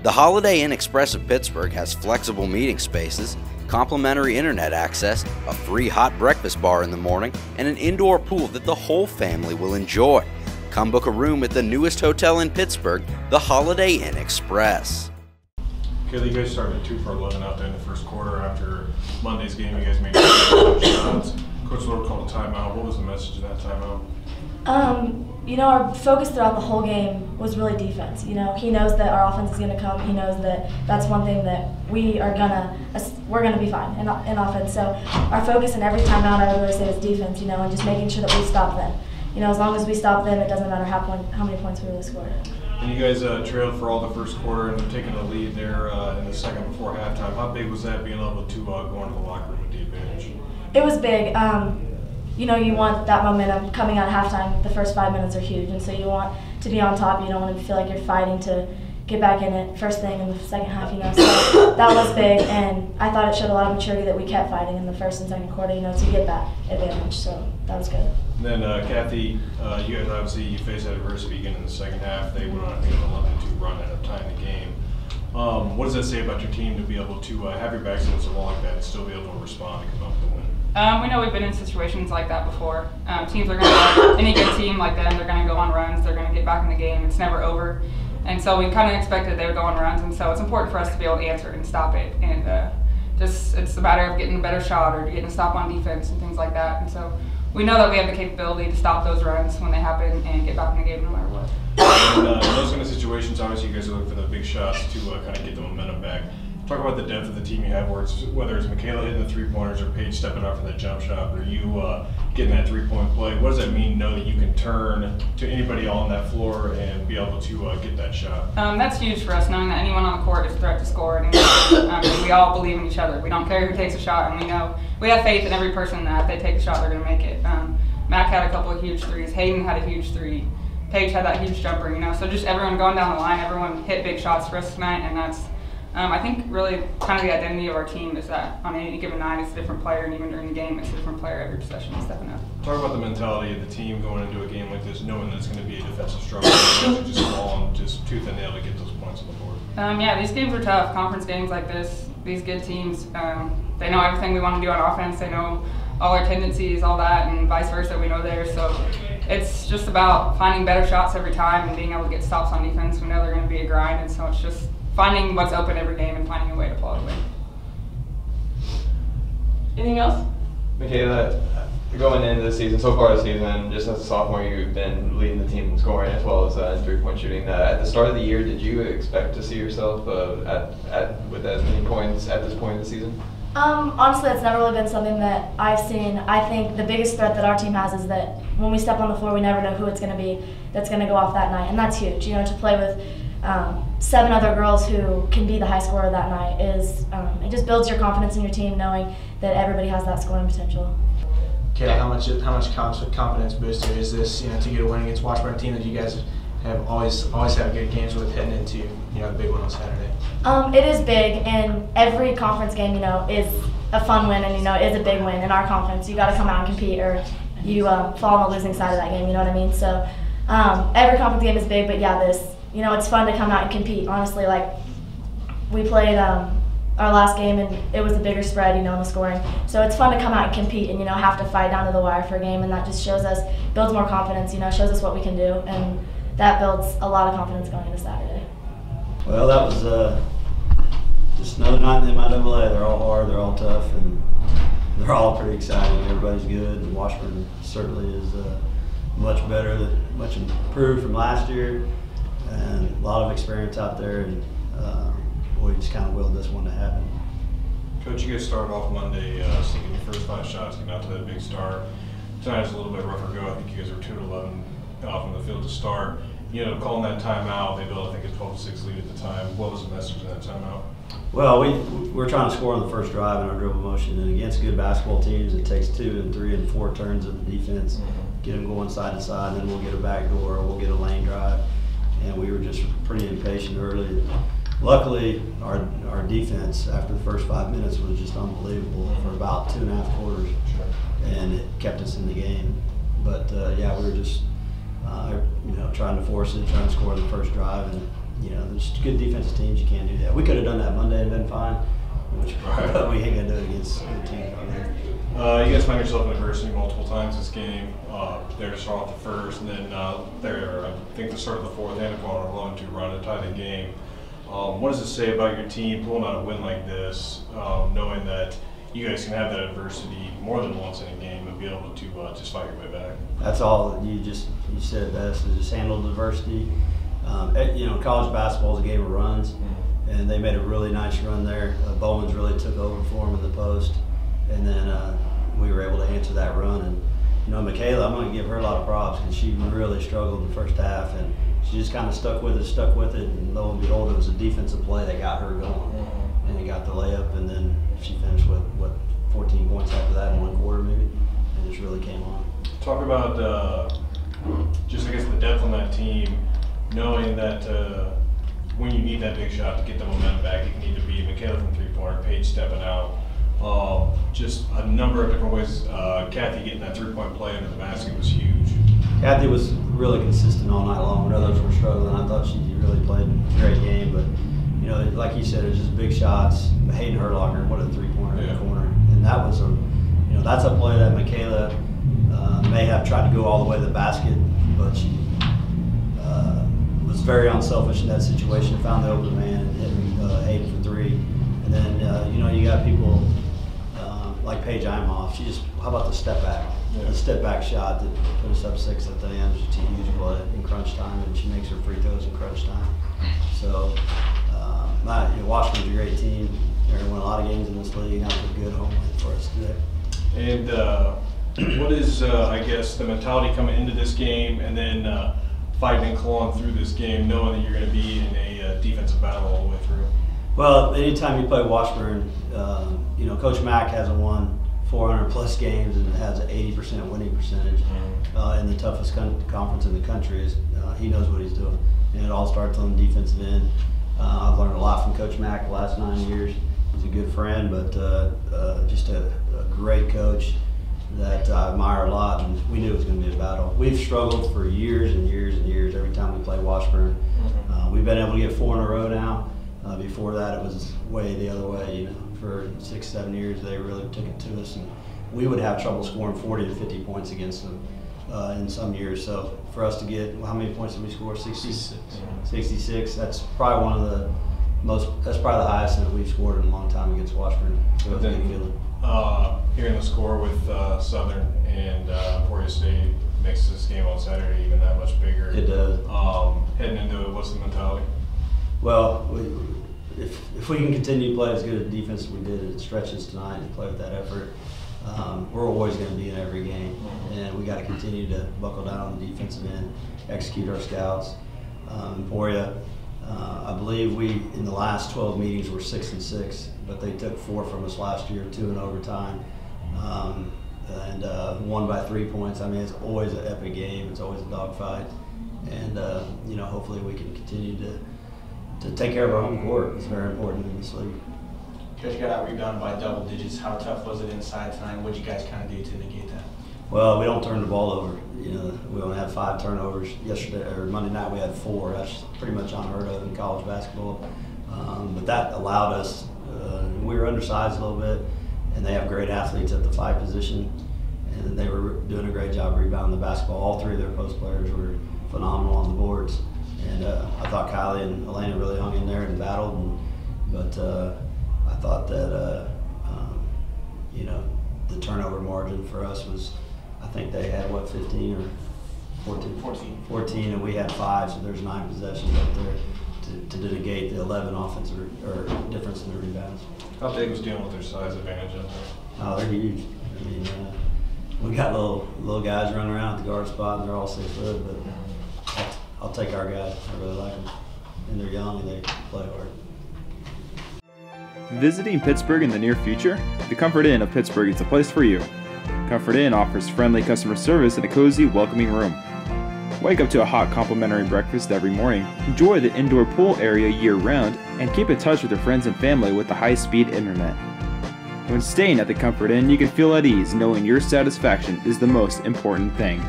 The Holiday Inn Express of Pittsburgh has flexible meeting spaces, complimentary internet access, a free hot breakfast bar in the morning, and an indoor pool that the whole family will enjoy. Come book a room at the newest hotel in Pittsburgh, the Holiday Inn Express. Okay, you guys started 2 for 11 out there in the first quarter. After Monday's game, you guys made 2 shots. Coach Lord called a timeout. What was the message of that timeout? Our focus throughout the whole game was really defense. He knows that our offense is going to come. He knows that that's one thing that we're gonna be fine in offense. So our focus in every timeout, I would really say, is defense. And just making sure that we stop them. As long as we stop them, it doesn't matter how many points we really score. And you guys trailed for all the first quarter and taking the lead there in the second before halftime. How big was that, being able to go into the locker room with the advantage? It was big. You want that momentum coming out of halftime. The first 5 minutes are huge, and so you want to be on top. You don't want to feel like you're fighting to get back in it first thing in the second half. So that was big, and I thought it showed a lot of maturity that we kept fighting in the first and second quarter. To get that advantage. So that was good. And then Kathy, you guys obviously you faced adversity again in the second half. They went on an 11-2 run at a time in the game. What does that say about your team to be able to have your backs against the wall like that and still be able to respond and come up with a win? We know we've been in situations like that before. Teams are going to, any good team like them, they're going to go on runs, they're going to get back in the game, it's never over. And so we kind of expected they would go on runs, and so it's important for us to be able to answer and stop it. And it's a matter of getting a better shot or getting a stop on defense and things like that. And so we know that we have the capability to stop those runs when they happen and get back in the game no matter what. And in those kind of situations, obviously you guys are looking for the big shots to kind of get the momentum back. Talk about the depth of the team you have, whether it's Michaela hitting the three-pointers or Paige stepping up for that jump shot, or you getting that three-point play. What does that mean to know that you can turn to anybody on that floor and be able to get that shot? That's huge for us, knowing that anyone on the court is a threat to score. And we all believe in each other. We don't care who takes a shot, and we know we have faith in every person that if they take a shot, they're going to make it. Mac had a couple of huge threes. Hayden had a huge three. Paige had that huge jumper. So just everyone going down the line, everyone hit big shots for us tonight, and that's I think really kind of the identity of our team is that on any given night it's a different player, and even during the game it's a different player every possession and stepping up. Talk about the mentality of the team going into a game like this, knowing that it's going to be a defensive struggle, just fall on just tooth and nail to get those points on the board. Yeah, these games are tough. Conference games like this, these good teams, they know everything we want to do on offense. They know all our tendencies, all that, and vice versa. We know theirs. So it's just about finding better shots every time and being able to get stops on defense. We know they're going to be a grind, and so it's just finding what's open every game and finding a way to pull it away. Anything else? Michaela, going into the season, so far this season, just as a sophomore, you've been leading the team in scoring as well as in three-point shooting. At the start of the year, did you expect to see yourself with as many points at this point in the season? Honestly, it's never really been something that I've seen. I think the biggest threat that our team has is that when we step on the floor, we never know who it's going to be that's going to go off that night, and that's huge. To play with 7 other girls who can be the high scorer that night it just builds your confidence in your team, knowing that everybody has that scoring potential. Kayla, how much confidence booster is this? To get a win against Washburn, team that you guys have always have good games with heading into the big one on Saturday. It is big, and every conference game is a fun win, and is a big win in our conference. You got to come out and compete, or you fall on the losing side of that game. You know what I mean? So every conference game is big, but yeah, this. It's fun to come out and compete. Honestly, like we played our last game and it was a bigger spread, in the scoring. So it's fun to come out and compete and have to fight down to the wire for a game, and that just builds more confidence. Shows us what we can do, and that builds a lot of confidence going into Saturday. Well, that was just another night in the MIAA. They're all hard, they're all tough, and they're all pretty exciting. Everybody's good, and Washburn certainly is much better, much improved from last year. And a lot of experience out there, and we just kind of willed this one to happen. Coach, you guys started off Monday sinking your first 5 shots, getting out to that big start. Tonight was a little bit rougher go. I think you guys were 2-11 off on the field to start. Calling that timeout, they built, I think, a 12-6 lead at the time. What was the message in that timeout? Well, we're trying to score on the first drive in our dribble motion, and against good basketball teams, it takes 2 and 3 and 4 turns of the defense, get them going side to side, then we'll get a back door, or we'll get a lane drive. And we were just pretty impatient early. Luckily, our defense after the first 5 minutes was just unbelievable for about 2.5 quarters, and it kept us in the game. But yeah, we were just trying to force it, trying to score the first drive, and you know, there's good defensive teams, you can't do that. We could have done that Monday and been fine, which we ain't gonna do it against good teams. You guys find yourself in adversity multiple times this game. They're to start off the first, and then they're, I think, the start of the fourth, and going on a 11-2 run to tie the game. What does it say about your team pulling out a win like this, knowing that you guys can have that adversity more than once in a game and be able to just fight your way back? That's all. You said it best. Is just handle diversity. You know, college basketball is a game of runs, and they made a really nice run there. Bowman's really took over for them in the post, and then we were able to answer that run. And you know, Michaela, I'm going to give her a lot of props because she really struggled in the first half, and she just kind of stuck with it, and lo and behold, it was a defensive play that got her going, and it got the layup, and then she finished with, 14 points after that in one quarter maybe, and just really came on. Talk about just, I guess, the depth on that team, knowing that when you need that big shot to get the momentum back, it can either be Michaela from three-pointer, Paige stepping out, just a number of different ways. Kathy getting that three-point play into the basket was huge. Kathy was really consistent all night long when others were struggling. I thought she really played a great game, but you know, like you said, it was just big shots. Hayden Herlocker, what a three-pointer in the corner, and that was that's a play that Michaela may have tried to go all the way to the basket, but she was very unselfish in that situation. Found the open man and hit Hayden for three, and then you got people like Paige Imhoff. How about the step back? The step back shot that put us up 6 at the end. It's a huge play in crunch time, and she makes her free throws in crunch time. So, Washburn's a great team. They're going to win a lot of games in this league, and that was a good home win for us today. And what is, I guess, the mentality coming into this game, and then fighting and clawing through this game, knowing that you're going to be in a defensive battle all the way through? Well, anytime you play Washburn, Coach Mack hasn't won 400-plus games and has an 80% winning percentage in the toughest conference in the country. He knows what he's doing, and it all starts on the defensive end. I've learned a lot from Coach Mack the last 9 years. He's a good friend, but just a great coach that I admire a lot, and we knew it was going to be a battle. We've struggled for years and years and years every time we play Washburn. We've been able to get 4 in a row now. Before that, it was way the other way. For 6-7 years, they really took it to us, and we would have trouble scoring 40 to 50 points against them in some years. So for us to get, how many points did we score? 66. That's probably one of the that's probably the highest that we've scored in a long time against Washburn. So but then, hearing the score with Southern and Emporia State makes this game on Saturday even that much bigger. It does. Heading into it, what's the mentality? Well, if we can continue to play as good a defense as we did at Stretches tonight and play with that effort, we're always going to be in every game, and we got to continue to buckle down on the defensive end, execute our scouts. Emporia, I believe we in the last 12 meetings were 6-6, but they took 4 from us last year, 2 in overtime, and won by 3 points. I mean, it's always an epic game. It's always a dogfight, and hopefully we can continue to take care of our home court. It's very important in this league. Coach, you got out rebounded by double digits. How tough was it inside tonight? What did you guys kind of do to negate that? Well, we don't turn the ball over. We only had 5 turnovers yesterday, or Monday night we had 4. That's pretty much unheard of in college basketball. But that allowed us, we were undersized a little bit, and they have great athletes at the 5 position, and they were doing a great job rebounding the basketball. All 3 of their post players were phenomenal on the boards. And I thought Kylie and Elena really hung in there and battled, but I thought that the turnover margin for us was, I think they had 15 or 14, and we had 5, so there's 9 possessions up there to negate the 11 offensive or difference in the rebounds. How big was dealing with their size advantage up there? Oh, they're huge. I mean, we got little guys running around at the guard spot, and they're all 6 foot, but I'll take our guys. I really like them. And they're young and they play hard. Visiting Pittsburg in the near future? The Comfort Inn of Pittsburg is the place for you. Comfort Inn offers friendly customer service and a cozy, welcoming room. Wake up to a hot complimentary breakfast every morning, enjoy the indoor pool area year-round, and keep in touch with your friends and family with the high-speed internet. When staying at the Comfort Inn, you can feel at ease knowing your satisfaction is the most important thing.